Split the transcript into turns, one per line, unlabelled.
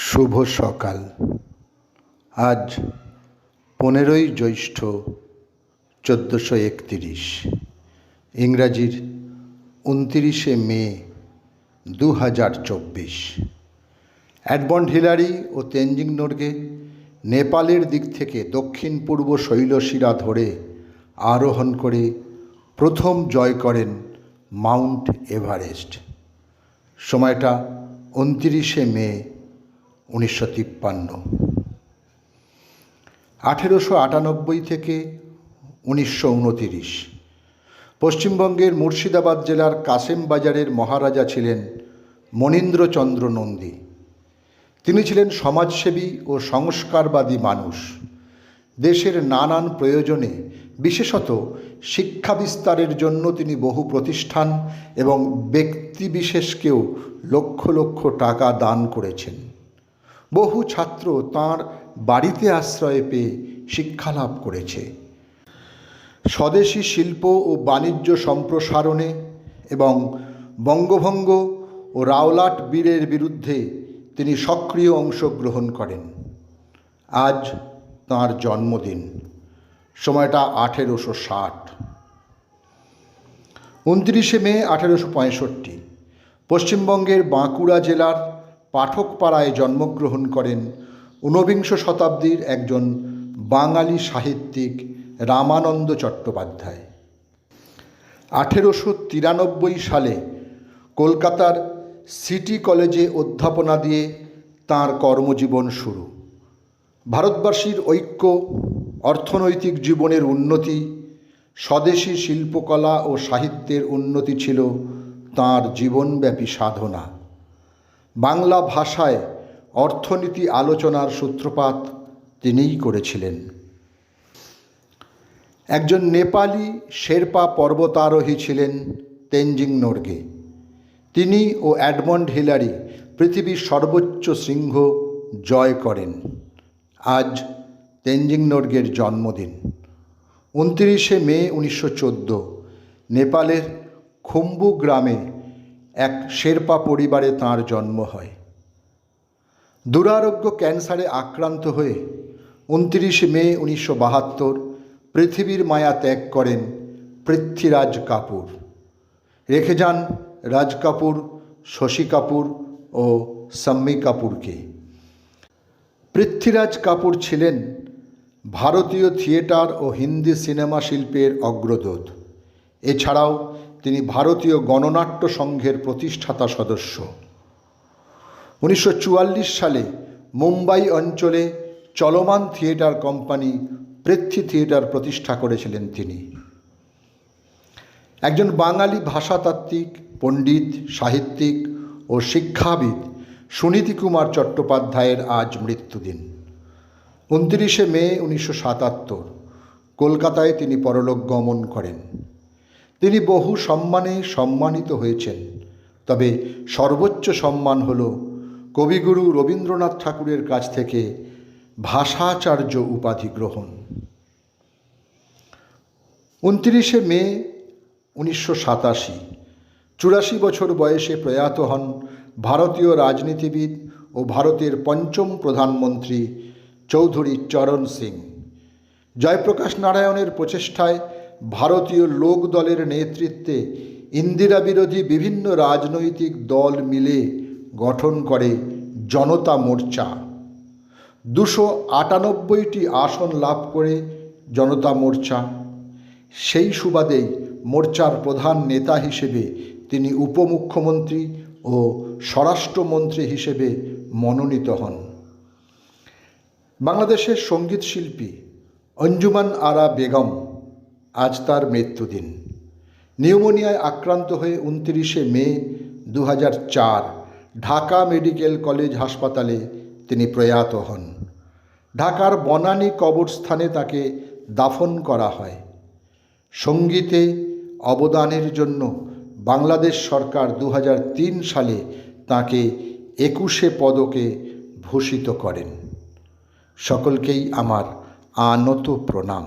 শুভ সকাল। আজ 15ই জ্যৈষ্ঠ 1431, ইংরাজির 29শে মে 2024। এডমন্ড হিলারি ও তেনজিং নোরগে নেপালের দিক থেকে দক্ষিণ পূর্ব শৈলশিরা ধরে আরোহণ করে প্রথম জয় করেন মাউন্ট এভারেস্ট। সময়টা 29শে মে 1953। 1898 থেকে 1929 পশ্চিমবঙ্গের মুর্শিদাবাদ জেলার কাসেম বাজারের মহারাজা ছিলেন মনীন্দ্রচন্দ্র নন্দী। তিনি ছিলেন সমাজসেবী ও সংস্কারবাদী মানুষ। দেশের নানান প্রয়োজনে, বিশেষত শিক্ষা বিস্তারের জন্য তিনি বহু প্রতিষ্ঠান এবং ব্যক্তিবিশেষকেও লক্ষ লক্ষ টাকা দান করেছেন। বহু ছাত্র তাঁর বাড়িতে আশ্রয় পেয়ে শিক্ষালাভ করেছে। স্বদেশী শিল্প ও বাণিজ্য সম্প্রসারণে এবং বঙ্গভঙ্গ ও রাওলাট বীরের বিরুদ্ধে তিনি সক্রিয় অংশগ্রহণ করেন। আজ তাঁর জন্মদিন। সময়টা 1860। 29শে মে 1865 পশ্চিমবঙ্গের বাঁকুড়া জেলার পাঠকপাড়ায় জন্মগ্রহণ করেন ঊনবিংশ শতাব্দীর একজন বাঙালি সাহিত্যিক রামানন্দ চট্টোপাধ্যায়। 1893 সালে কলকাতার সিটি কলেজে অধ্যাপনা দিয়ে তাঁর কর্মজীবন শুরু। ভারতবাসীর ঐক্য, অর্থনৈতিক জীবনের উন্নতি, স্বদেশী শিল্পকলা ও সাহিত্যের উন্নতি ছিল তাঁর জীবনব্যাপী সাধনা। বাংলা ভাষায় অর্থনীতি আলোচনার সূত্রপাত তিনিই করেছিলেন। একজন নেপালি শেরপা পর্বতারোহী ছিলেন তেনজিং নোরগে। তিনি ও এডমন্ড হিলারি পৃথিবীর সর্বোচ্চ শৃঙ্গ জয় করেন। আজ তেনজিং নোরগের জন্মদিন। 29শে মে 1914 নেপালের খুম্বু গ্রামে এক শেরপা পরিবারে তাঁর জন্ম হয়। দুরারোগ্য ক্যান্সারে আক্রান্ত হয়ে 29শে মে 1972 পৃথিবীর মায়া ত্যাগ করেন পৃথ্বীরাজ কাপুর। রেখে যান রাজ কাপুর, শশী কাপুর ও শাম্মী কাপুরকে। পৃথ্বীরাজ কাপুর ছিলেন ভারতীয় থিয়েটার ও হিন্দি সিনেমা শিল্পের অগ্রদূত। এছাড়াও তিনি ভারতীয় গণনাট্য সংঘের প্রতিষ্ঠাতা সদস্য। 1944 সালে মুম্বাই অঞ্চলে চলমান থিয়েটার কোম্পানি পৃথ্বী থিয়েটার প্রতিষ্ঠা করেছিলেন তিনি। একজন বাঙালি ভাষাতাত্ত্বিক, পণ্ডিত, সাহিত্যিক ও শিক্ষাবিদ সুনীতি কুমার চট্টোপাধ্যায়ের আজ মৃত্যুদিন। 29শে মে 1977 কলকাতায় তিনি পরলোক গমন করেন। তিনি বহু সম্মানে সম্মানিত হয়েছেন, তবে সর্বোচ্চ সম্মান হল কবিগুরু রবীন্দ্রনাথ ঠাকুরের কাছ থেকে ভাষাচার্য উপাধি গ্রহণ। 29শে মে 1987 84 বছর বয়সে প্রয়াত হন ভারতীয় রাজনীতিবিদ ও ভারতের পঞ্চম প্রধানমন্ত্রী চৌধুরী চরণ সিং। জয়প্রকাশ নারায়ণের প্রচেষ্টায় ভারতীয় লোক দলের নেতৃত্বে ইন্দিরা বিরোধী বিভিন্ন রাজনৈতিক দল মিলে গঠন করে জনতা মোর্চা। 298টি আসন লাভ করে জনতা মোর্চা। সেই সুবাদেই মোর্চার প্রধান নেতা হিসেবে তিনি উপমুখ্যমন্ত্রী ও স্বরাষ্ট্রমন্ত্রী হিসেবে মনোনীত হন। বাংলাদেশের সঙ্গীত শিল্পী অঞ্জুমান আরা বেগম, আজ তার মৃত্যুদিন। নিউমোনিয়ায় আক্রান্ত হয়ে 29শে মে 2004 ঢাকা মেডিকেল কলেজ হাসপাতালে তিনি প্রয়াত হন। ঢাকার বনানী কবরস্থানে তাকে দাফন করা হয়। সঙ্গীতে অবদানের জন্য বাংলাদেশ সরকার 2003 সালে তাঁকে 21শে পদকে ভূষিত করেন। সকলকেই আমার আনত প্রণাম।